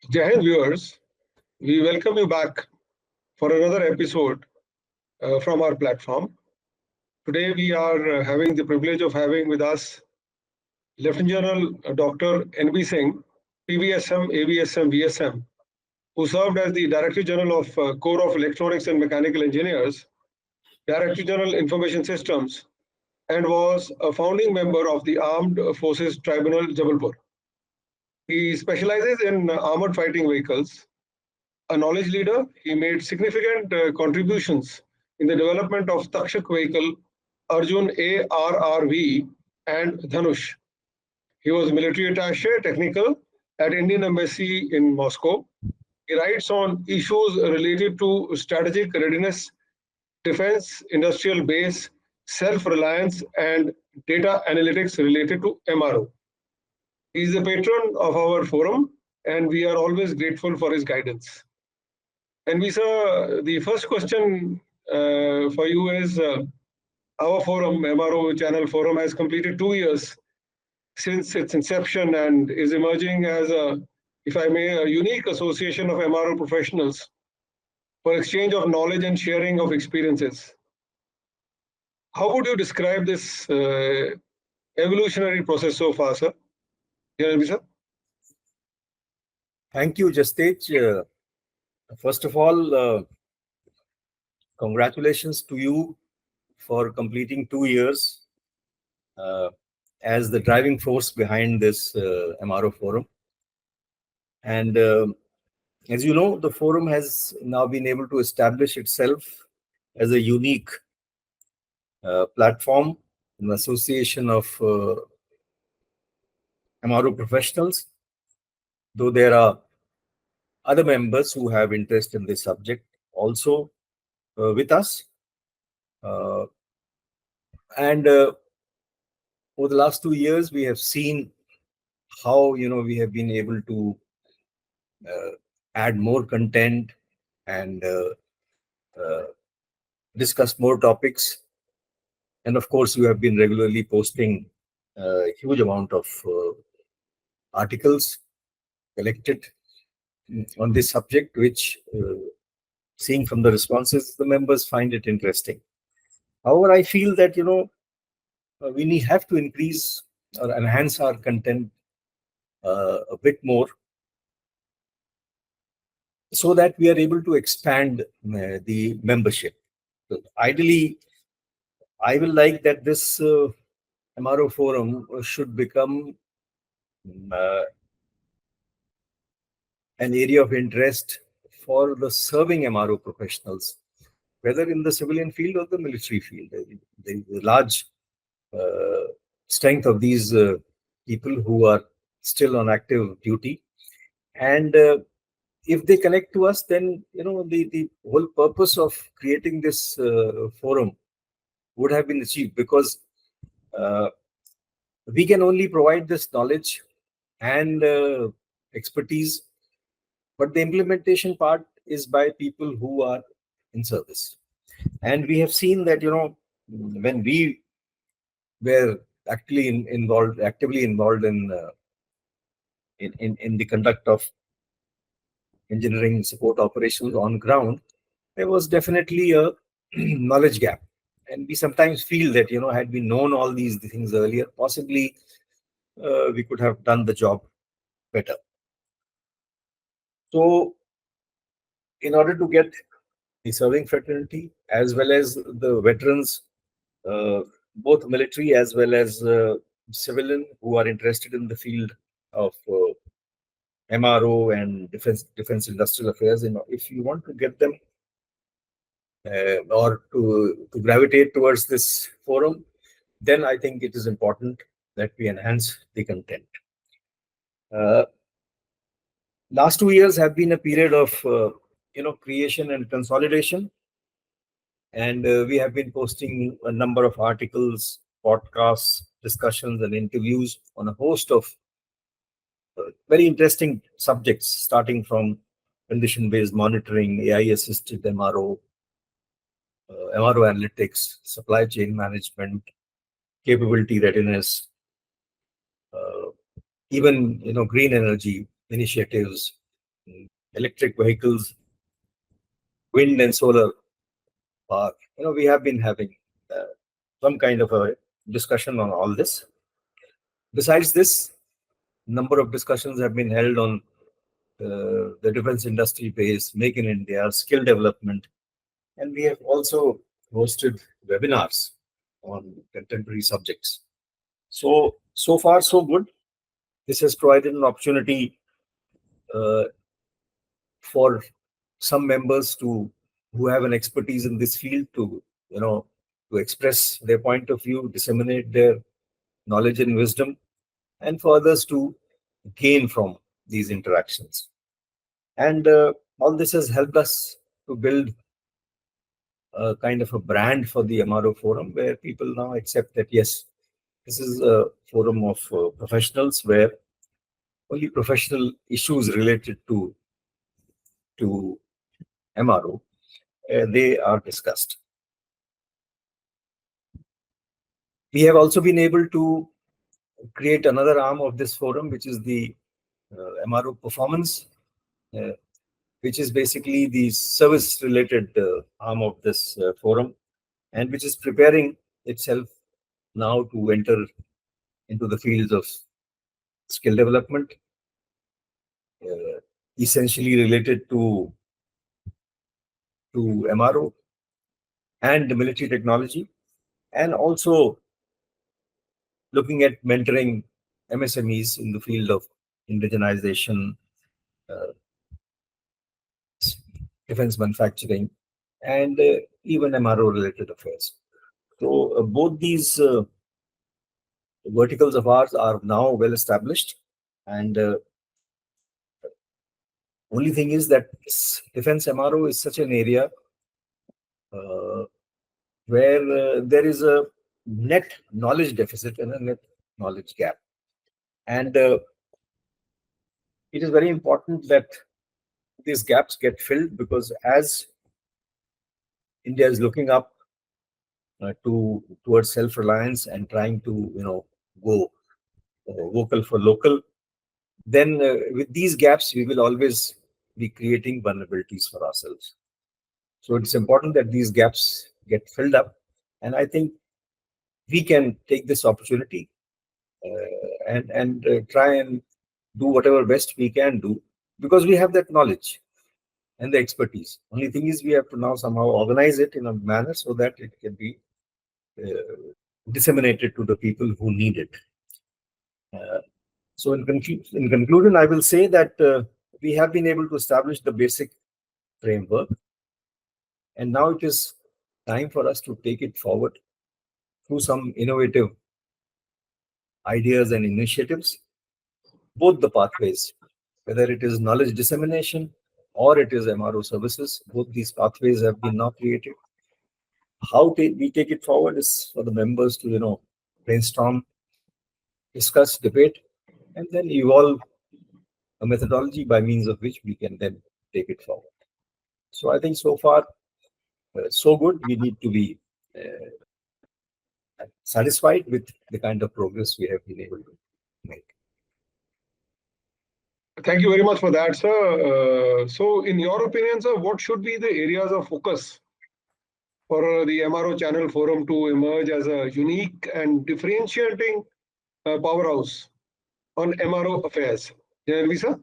Jai Hind viewers, we welcome you back for another episode from our platform. Today we are having the privilege of having with us Lieutenant General Dr. N.B. Singh, PVSM, AVSM, VSM, who served as the Director General of Corps of Electronics and Mechanical Engineers, Director General Information Systems, and was a founding member of the Armed Forces Tribunal, Jabalpur. He specializes in armored fighting vehicles. A knowledge leader, he made significant contributions in the development of Takshak vehicle, Arjun ARRV, and Dhanush. He was military attaché technical at Indian Embassy in Moscow. He writes on issues related to strategic readiness, defense, industrial base, self-reliance, and data analytics related to MRO. He is a patron of our forum, and we are always grateful for his guidance. And we sir, the first question for you is our forum, MRO Channel Forum, has completed 2 years since its inception and is emerging as a, if I may, a unique association of MRO professionals for exchange of knowledge and sharing of experiences. How would you describe this evolutionary process so far, sir? Sir? Thank you, Justej. First of all, congratulations to you for completing 2 years as the driving force behind this MRO forum. And as you know, the forum has now been able to establish itself as a unique platform, an association of MRO professionals, though there are other members who have interest in this subject also with us. And over the last 2 years, we have seen how we have been able to add more content and discuss more topics. And of course, you have been regularly posting a huge amount of articles collected on this subject, which seeing from the responses, the members find it interesting. However, I feel that we have to increase or enhance our content a bit more, so that we are able to expand the membership. So ideally, I will like that this MRO forum should become an area of interest for the serving MRO professionals, whether in the civilian field or the military field. The large strength of these people who are still on active duty, and if they connect to us, then the whole purpose of creating this forum would have been achieved, because we can only provide this knowledge and expertise, but the implementation part is by people who are in service. And we have seen that when we were actively involved in the conduct of engineering support operations on ground, there was definitely a knowledge gap. And we sometimes feel that, had we known all these things earlier, possibly we could have done the job better. So, in order to get the serving fraternity as well as the veterans, both military as well as civilian, who are interested in the field of MRO and defense industrial affairs, if you want to get them or to gravitate towards this forum, then I think it is important that we enhance the content. Last 2 years have been a period of creation and consolidation, and we have been posting a number of articles, podcasts, discussions, and interviews on a host of very interesting subjects, starting from condition-based monitoring, AI-assisted MRO, MRO analytics, supply chain management, capability readiness, even green energy initiatives, electric vehicles, wind and solar power. We have been having some kind of a discussion on all this. Besides this, number of discussions have been held on the defense industry base, Make in India, skill development, and we have also hosted webinars on contemporary subjects. So far, so good. This has provided an opportunity for some members who have an expertise in this field to express their point of view, disseminate their knowledge and wisdom, and for others to gain from these interactions. And all this has helped us to build a kind of a brand for the MRO forum, where people now accept that yes, this is a forum of professionals where only professional issues related to MRO they are discussed. We have also been able to create another arm of this forum, which is the MRO performance, which is basically the service-related arm of this forum, and which is preparing itself now to enter into the fields of skill development, essentially related to MRO and military technology, and also looking at mentoring MSMEs in the field of indigenization, defense manufacturing, and even MRO related affairs. So both these verticals of ours are now well established, and only thing is that defense MRO is such an area where there is a net knowledge deficit and a net knowledge gap. And it is very important that these gaps get filled, because as India is looking up towards self-reliance and trying to go vocal for local, then with these gaps we will always be creating vulnerabilities for ourselves. So it's important that these gaps get filled up, and I think we can take this opportunity and try and do whatever best we can do, because we have that knowledge and the expertise. Only thing is we have to now somehow organize it in a manner so that it can be disseminated to the people who need it. So in conclusion, I will say that we have been able to establish the basic framework, and now it is time for us to take it forward through some innovative ideas and initiatives, both the pathways, whether it is knowledge dissemination or it is MRO services. Both these pathways have been now created. How we take it forward is for the members to brainstorm, discuss, debate, and then evolve a methodology by means of which we can then take it forward. So I think so far so good. We need to be satisfied with the kind of progress we have been able to make. Thank you very much for that, sir. So in your opinion, sir, what should be the areas of focus for the MRO Channel Forum to emerge as a unique and differentiating powerhouse on MRO affairs? Sir?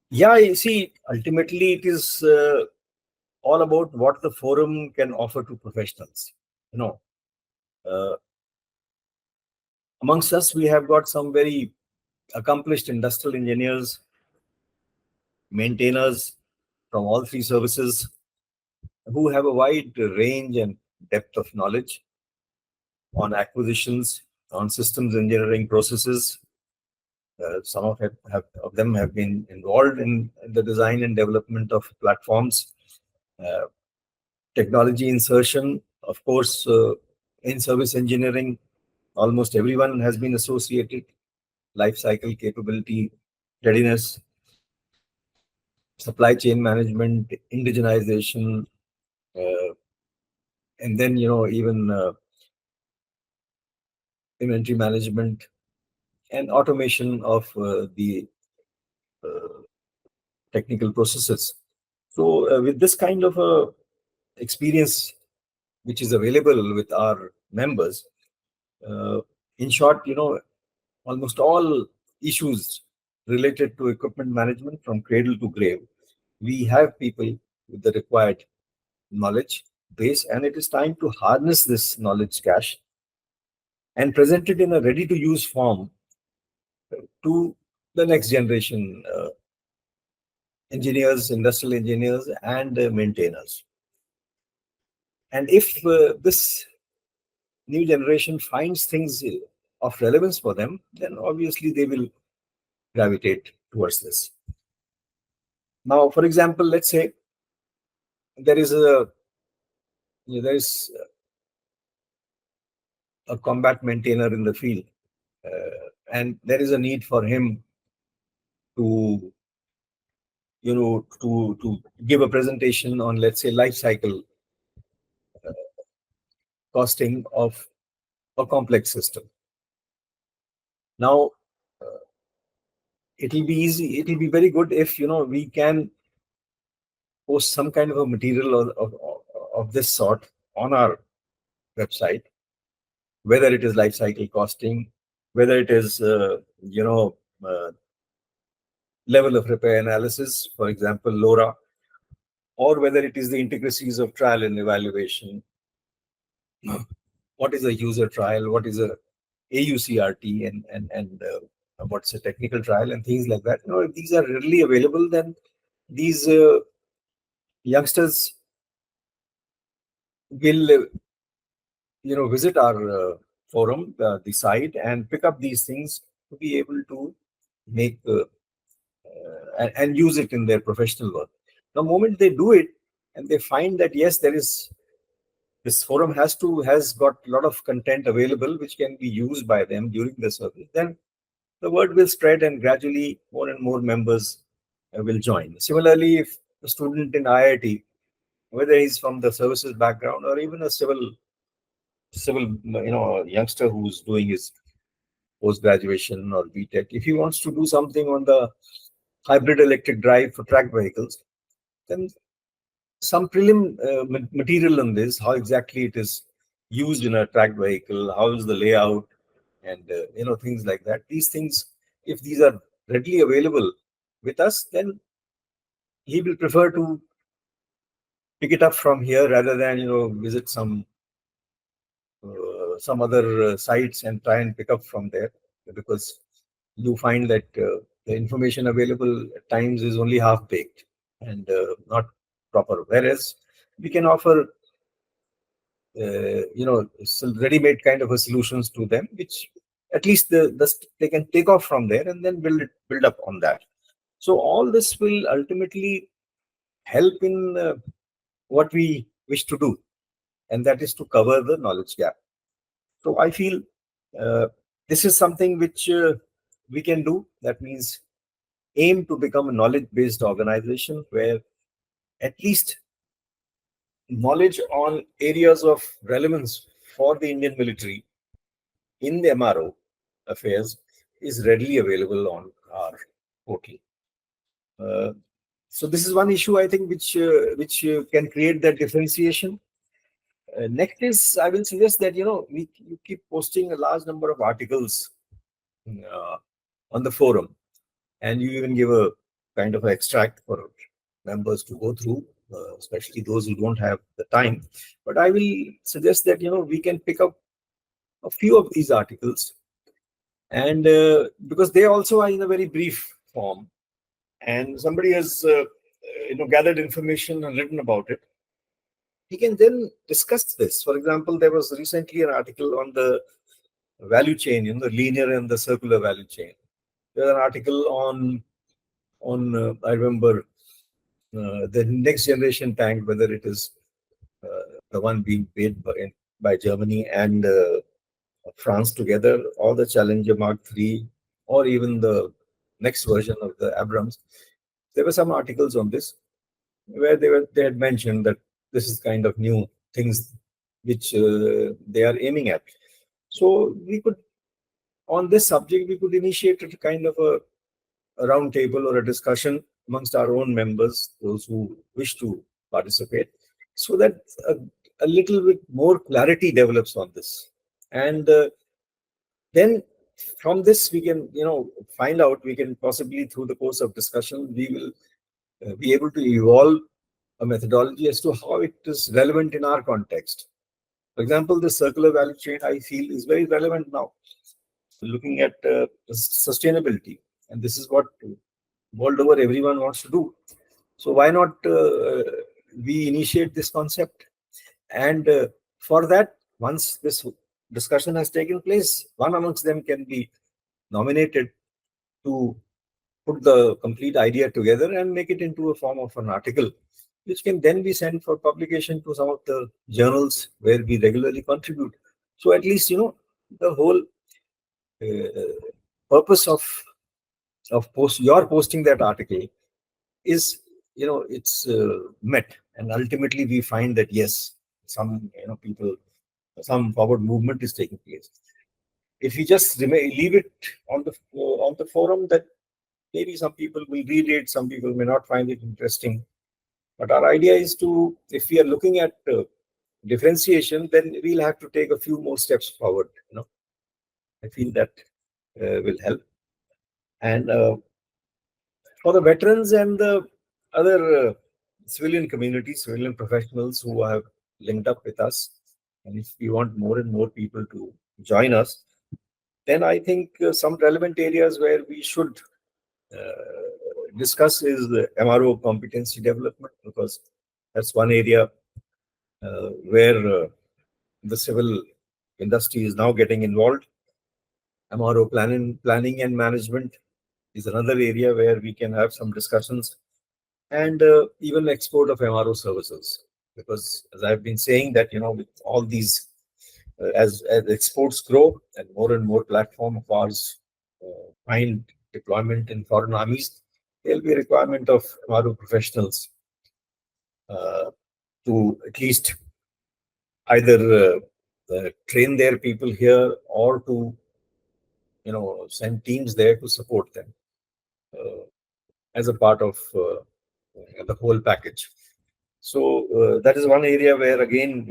Yeah, you see, ultimately it is all about what the forum can offer to professionals. Amongst us, we have got some very accomplished industrial engineers, maintainers from all three services, who have a wide range and depth of knowledge on acquisitions, on systems engineering processes. Some of them have been involved in the design and development of platforms, technology insertion, of course, in service engineering. Almost everyone has been associated, life cycle capability, readiness, supply chain management, indigenization, and then even inventory management and automation of the technical processes. So with this kind of experience which is available with our members, in short, almost all issues related to equipment management from cradle to grave, we have people with the required knowledge base, and it is time to harness this knowledge cache and present it in a ready to use form to the next generation engineers, industrial engineers, and maintainers. And if this new generation finds things of relevance for them, then obviously they will gravitate towards this. Now, for example, let's say there is a combat maintainer in the field, and there is a need for him to to give a presentation on, let's say, life cycle costing of a complex system. Now, it will be easy. It will be very good if we can post some kind of a material of this sort on our website, whether it is life cycle costing, whether it is level of repair analysis, for example, LoRa, or whether it is the intricacies of trial and evaluation. What is a user trial? What is a AUCRT, and what's a technical trial, and things like that. If these are readily available, then these youngsters will visit our forum, the site, and pick up these things to be able to make and use it in their professional work. The moment they do it and they find that yes, this forum has got a lot of content available which can be used by them during the service, then the word will spread and gradually more and more members will join. Similarly, if a student in IIT, whether he's from the services background or even a civil youngster who's doing his post-graduation or BTech, if he wants to do something on the hybrid electric drive for tracked vehicles, then some prelim material on this, how exactly it is used in a tracked vehicle, how is the layout, and things like that. These things, if these are readily available with us, then he will prefer to pick it up from here rather than visit some other sites and try and pick up from there, because you find that the information available at times is only half baked and not proper. Whereas we can offer ready-made kind of a solutions to them, which at least they can take off from there and then build up on that. So all this will ultimately help in what we wish to do, and that is to cover the knowledge gap. So I feel this is something which we can do. That means aim to become a knowledge-based organization where at least knowledge on areas of relevance for the Indian military in the MRO affairs is readily available on our portal. So this is one issue, I think, which can create that differentiation. Next is, I will suggest that you keep posting a large number of articles on the forum, and you even give a kind of an extract for members to go through, especially those who don't have the time. But I will suggest that we can pick up a few of these articles, and because they also are in a very brief form, and somebody has gathered information and written about it, he can then discuss this. For example, there was recently an article on the value chain, the linear and the circular value chain. There's an article on I remember the next generation tank, whether it is the one being made by Germany and France together, or the Challenger Mark III, or even the next version of the Abrams. There were some articles on this where they had mentioned that this is kind of new things which they are aiming at. So we could, on this subject, we could initiate a kind of a round table or a discussion amongst our own members, those who wish to participate, so that a little bit more clarity develops on this. And then from this, we can, find out, we can possibly through the course of discussion, we will be able to evolve a methodology as to how it is relevant in our context. For example, the circular value chain, I feel, is very relevant now, looking at sustainability. And this is what world over everyone wants to do. So why not we initiate this concept? And for that, once this discussion has taken place, one amongst them can be nominated to put the complete idea together and make it into a form of an article, which can then be sent for publication to some of the journals where we regularly contribute. So at least, the whole purpose of your posting that article is, it's met, and ultimately we find that yes, some people, some forward movement is taking place. If we just leave it on the forum, that maybe some people will read it, some people may not find it interesting. But our idea is to, if we are looking at differentiation, then we'll have to take a few more steps forward. I feel that will help. And for the veterans and the other civilian community, civilian professionals who have linked up with us, and if we want more and more people to join us, then I think some relevant areas where we should discuss is the MRO competency development, because that's one area where the civil industry is now getting involved. MRO planning and management is another area where we can have some discussions, and even export of MRO services. Because as I've been saying that, with all these, as exports grow and more platform of ours find deployment in foreign armies, there'll be a requirement of MRO professionals to at least either train their people here or to, send teams there to support them as a part of the whole package. So that is one area where again,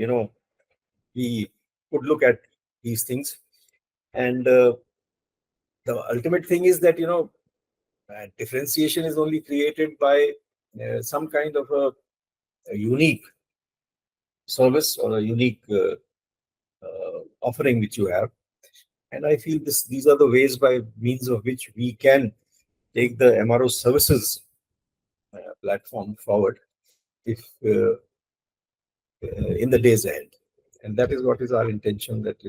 we could look at these things. And the ultimate thing is that, differentiation is only created by some kind of a unique service or a unique offering which you have. And I feel these are the ways by means of which we can take the MRO services platform forward if in the days ahead. And that is what is our intention, that,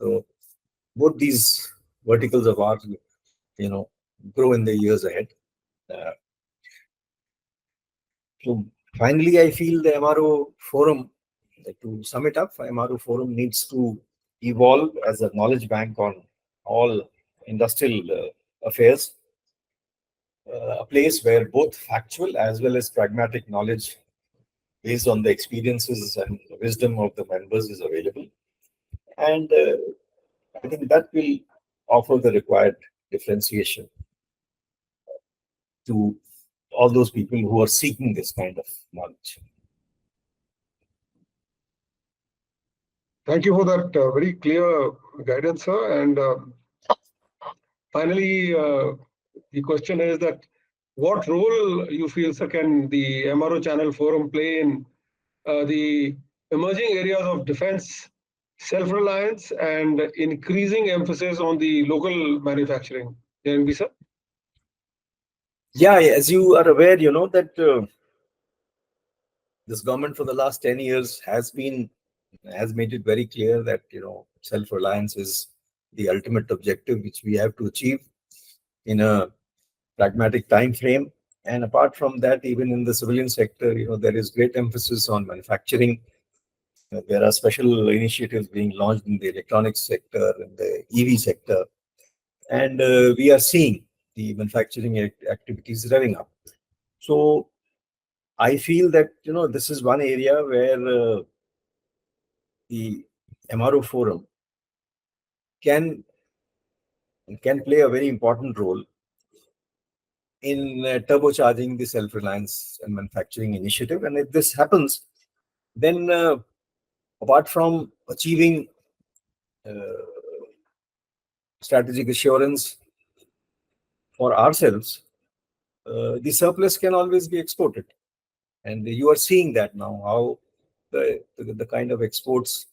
so both these verticals of ours, grow in the years ahead. So finally, I feel the MRO forum, to sum it up, MRO forum needs to evolve as a knowledge bank on all industrial affairs, a place where both factual as well as pragmatic knowledge based on the experiences and wisdom of the members is available. And I think that will offer the required differentiation to all those people who are seeking this kind of knowledge. Thank you for that very clear guidance, sir. And finally, the question is that what role you feel, sir, can the MRO Channel Forum play in the emerging areas of defense, self-reliance, and increasing emphasis on the local manufacturing? JNB, sir? Yeah, as you are aware, that this government for the last 10 years has made it very clear that, self-reliance is the ultimate objective which we have to achieve in a pragmatic time frame. And apart from that, even in the civilian sector, there is great emphasis on manufacturing. There are special initiatives being launched in the electronics sector and the EV sector. And we are seeing the manufacturing activities revving up. So I feel that, this is one area where the MRO forum can play a very important role in turbocharging the self-reliance and manufacturing initiative. And if this happens, then apart from achieving uh, strategic assurance for ourselves, the surplus can always be exported. And you are seeing that now, how the kind of exports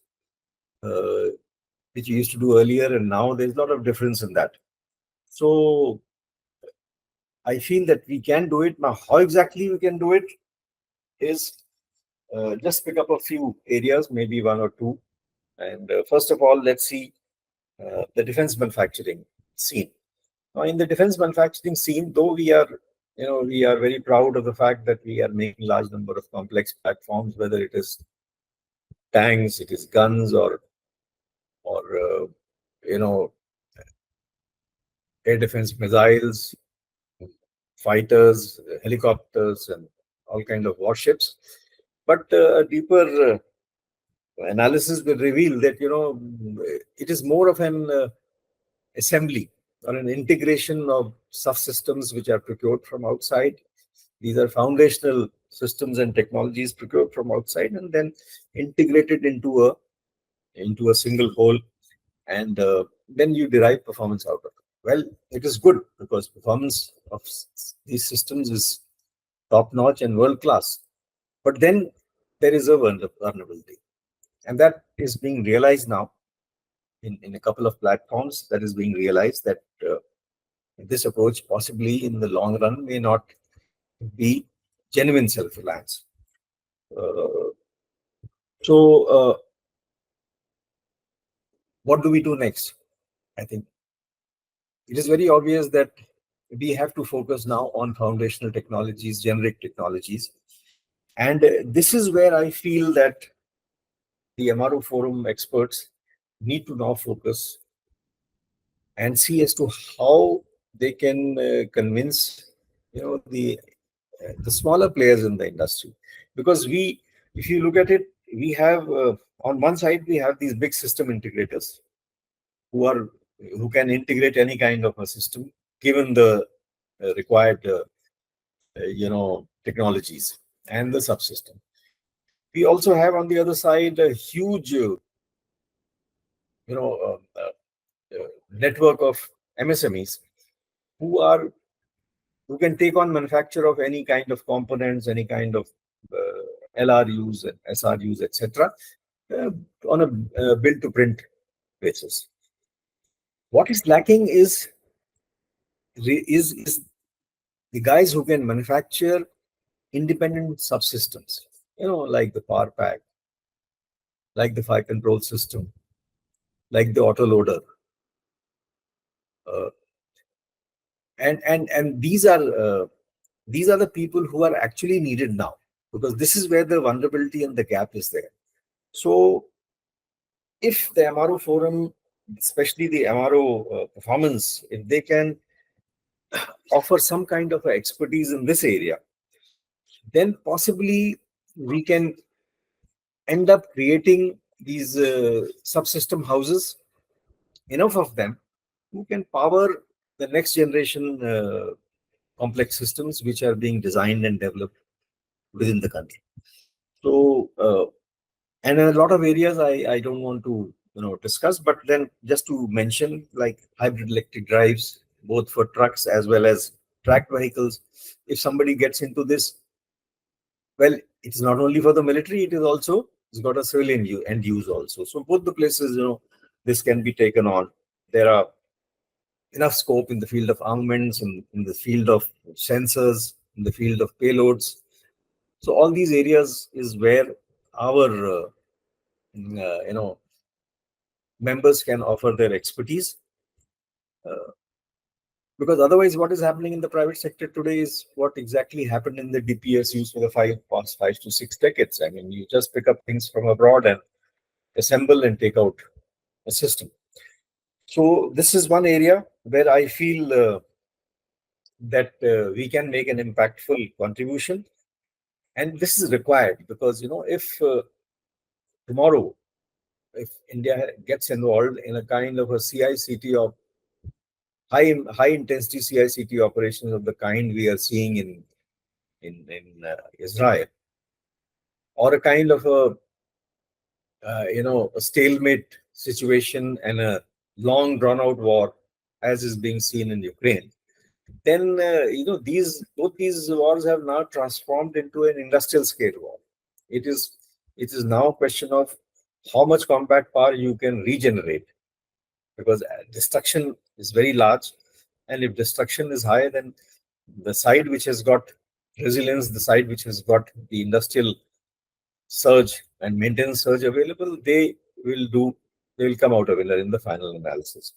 uh, which you used to do earlier, and now there's a lot of difference in that. So I feel that we can do it. Now, how exactly we can do it is just pick up a few areas, maybe one or two. And first of all, let's see the defense manufacturing scene. Now, in the defense manufacturing scene, though we are very proud of the fact that we are making large number of complex platforms, whether it is tanks, it is guns, or you know air defense missiles, fighters, helicopters, and all kind of warships. But a deeper analysis will reveal that it is more of an assembly or an integration of subsystems which are procured from outside. These are foundational systems and technologies procured from outside and then integrated into a single whole, and then you derive performance out of it. Well, it is good because performance of these systems is top notch and world class. But then there is a vulnerability, and that is being realized now in a couple of platforms. That is being realized that this approach possibly in the long run may not be genuine self-reliance. Uh, so, what do we do next? I think it is very obvious that we have to focus now on foundational technologies, generic technologies. And this is where I feel that the MRO forum experts need to now focus and see as to how they can convince the smaller players in the industry. Because if you look at it, we have on one side we have these big system integrators who can integrate any kind of a system given the required technologies and the subsystem. We also have on the other side a huge network of MSMEs who are who can take on manufacture of any kind of components, any kind of LRUs and SRUs, etc., on a build to print basis. What is lacking is the guys who can manufacture independent subsystems, like the power pack, like the fire control system, like the autoloader. Uh, and these are the people who are actually needed now, because this is where the vulnerability and the gap is there. So if the MRO forum, especially the MRO performance, if they can offer some kind of expertise in this area, then possibly we can end up creating these subsystem houses, enough of them, who can power the next generation complex systems which are being designed and developed within the country. So, and in a lot of areas I don't want to discuss, but then just to mention, like hybrid electric drives, both for trucks as well as tracked vehicles. If somebody gets into this, well, it's not only for the military, it's got a civilian end use also. So both the places, this can be taken on. There are enough scope in the field of armaments and in the field of sensors, in the field of payloads. So all these areas is where our members can offer their expertise. Because otherwise, what is happening in the private sector today is what exactly happened in the DPSUs for the past 5 to 6 decades. I mean, you just pick up things from abroad and assemble and take out a system. So this is one area where I feel that we can make an impactful contribution, and this is required because if tomorrow, if India gets involved in a kind of a CICT of high intensity CI/CD operations of the kind we are seeing in Israel, or a kind of a stalemate situation and a long drawn out war as is being seen in Ukraine, then both these wars have now transformed into an industrial scale war. It is now a question of how much combat power you can regenerate, because destruction is very large, and if destruction is high, then the side which has got resilience, the side which has got the industrial surge and maintenance surge available, they will come out a winner in the final analysis.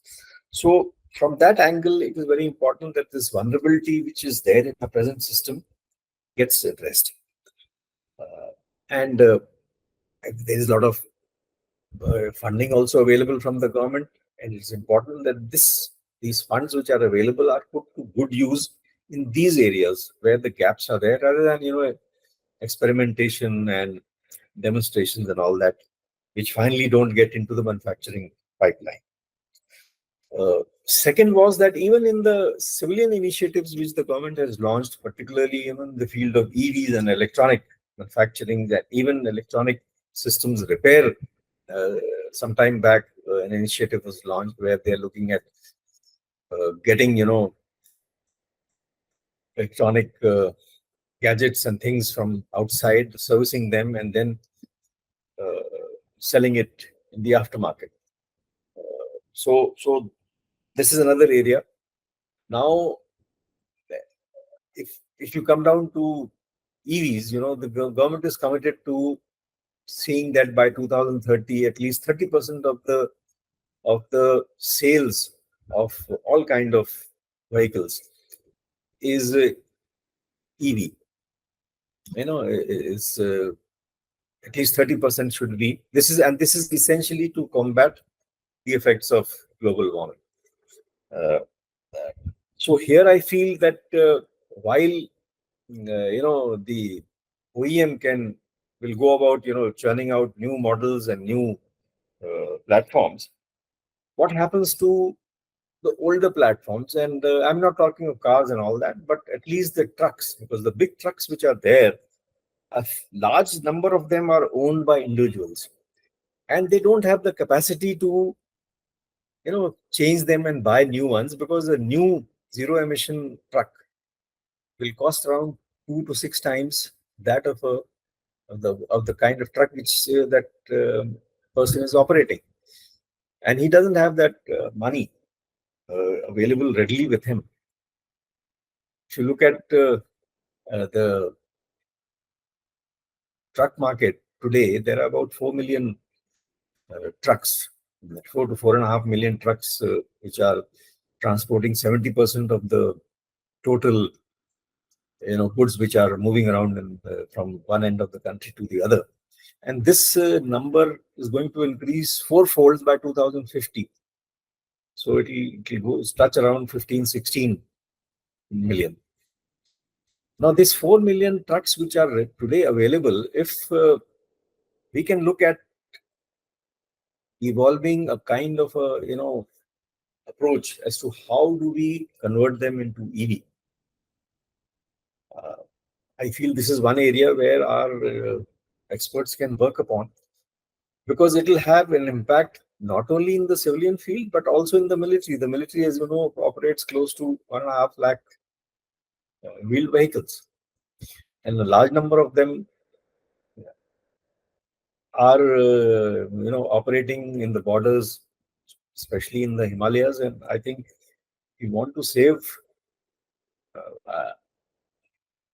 So from that angle, it is very important that this vulnerability which is there in the present system gets addressed. And there is a lot of funding also available from the government, and it's important that these funds which are available are put to good use in these areas where the gaps are there, rather than experimentation and demonstrations and all that, which finally don't get into the manufacturing pipeline. Second was that even in the civilian initiatives which the government has launched, particularly in the field of EVs and electronic manufacturing, that even electronic systems repair, some time back, an initiative was launched where they're looking at getting, electronic gadgets and things from outside, servicing them, and then selling it in the aftermarket. So this is another area. Now, if you come down to EVs, the government is committed to seeing that by 2030, at least 30% of the sales of all kind of vehicles is EV. Is at least 30% should be. This is essentially to combat the effects of global warming. So here I feel that while the OEM will go about churning out new models and new platforms, what happens to the older platforms? And I'm not talking of cars and all that, but at least the trucks, because the big trucks which are there, a large number of them are owned by individuals, and they don't have the capacity to change them and buy new ones, because a new zero emission truck will cost around 2 to 6 times that of the kind of truck which that person is operating, and he doesn't have that money available readily with him. If you look at the truck market today, there are about 4 million trucks, 4 to 4.5 million trucks, which are transporting 70% of the total goods which are moving around from one end of the country to the other. And this number is going to increase fourfold by 2050. So it'll go touch around 15, 16 million. Now, these 4 million trucks which are today available, if we can look at evolving a kind of a approach as to how do we convert them into EV. I feel this is one area where our experts can work upon, because it will have an impact not only in the civilian field but also in the military. The military, as you know, operates close to 1.5 lakh wheeled vehicles, and a large number of them are operating in the borders, especially in the Himalayas. And I think we want to save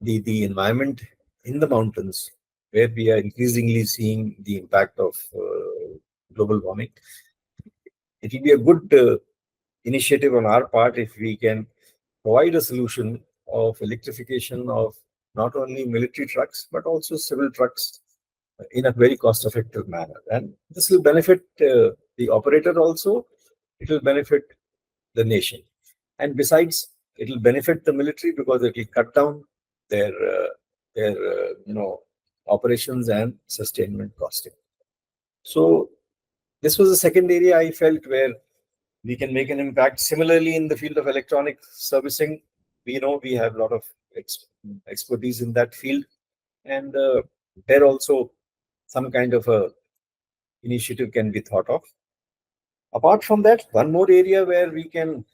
the environment in the mountains, where we are increasingly seeing the impact of global warming. It will be a good initiative on our part if we can provide a solution of electrification of not only military trucks but also civil trucks in a very cost-effective manner. And this will benefit the operator also. It will benefit the nation, and besides, it will benefit the military, because it will cut down their operations and sustainment costing. So this was the second area I felt where we can make an impact. Similarly, in the field of electronic servicing, we know we have a lot of expertise in that field, and there also some kind of a initiative can be thought of. Apart from that, one more area where we can,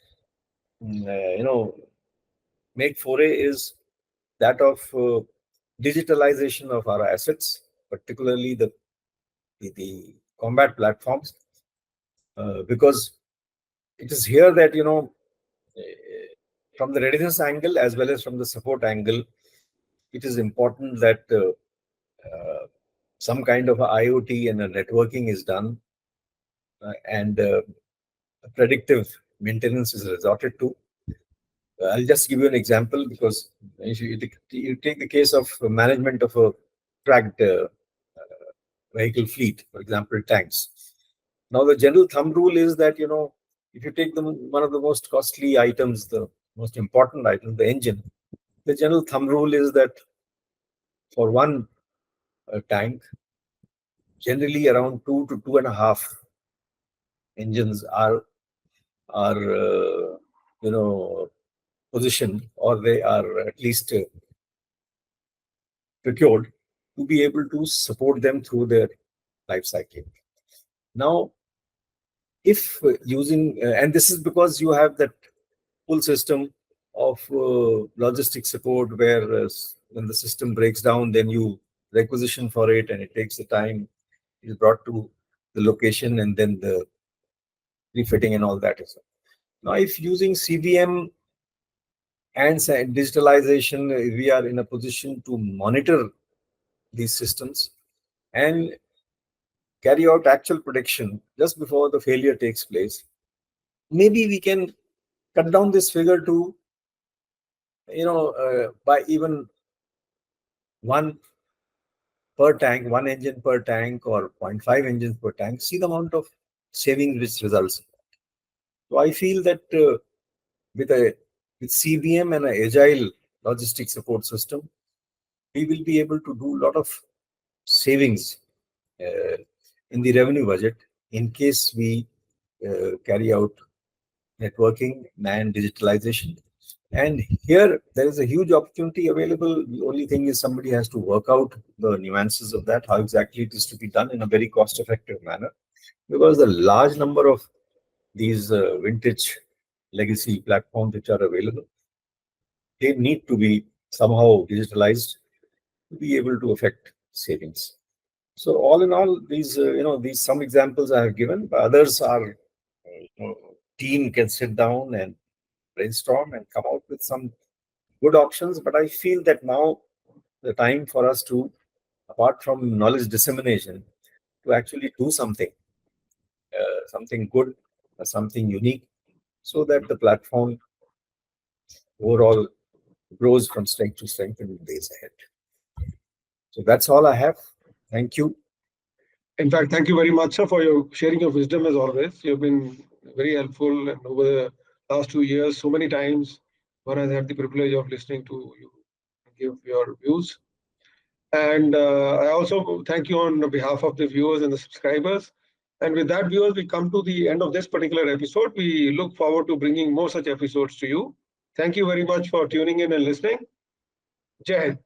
make foray is that of digitalization of our assets, particularly the combat platforms, because it is here that from the readiness angle as well as from the support angle, it is important that some kind of a IoT and a networking is done, and predictive maintenance is resorted to. I'll just give you an example, because if you take the case of management of a tracked vehicle fleet, for example, tanks. Now, the general thumb rule is that, if you take one of the most costly items, the most important item, the engine, the general thumb rule is that for one tank, generally around 2 to 2.5 engines are positioned, or they are at least procured to be able to support them through their life cycle. Now, if using, and this is because you have that full system of logistic support, where when the system breaks down, then you requisition for it, and it takes the time, it is brought to the location, and then the refitting and all that is. Now, if using CVM and digitalization, we are in a position to monitor these systems and carry out actual prediction just before the failure takes place, maybe we can cut down this figure to, by even one per tank, one engine per tank, or 0.5 engines per tank. See the amount of saving which results. So I feel that with CVM and an agile logistic support system, we will be able to do a lot of savings in the revenue budget in case we carry out networking and digitalization. And here there is a huge opportunity available. The only thing is somebody has to work out the nuances of that, how exactly it is to be done in a very cost-effective manner, because the large number of these vintage legacy platforms which are available, they need to be somehow digitalized to be able to affect savings. So all in all, these these some examples I have given, but others are team can sit down and brainstorm and come out with some good options. But I feel that now the time for us to, apart from knowledge dissemination, to actually do something good, something unique, so that the platform overall grows from strength to strength in the days ahead. So that's all I have. Thank you. In fact, thank you very much, sir, for your sharing your wisdom as always. You've been very helpful, and over the last 2 years, so many times one has had the privilege of listening to you give your views. And I also thank you on behalf of the viewers and the subscribers. And with that, viewers, we come to the end of this particular episode. We look forward to bringing more such episodes to you. Thank you very much for tuning in and listening. Jai Hind.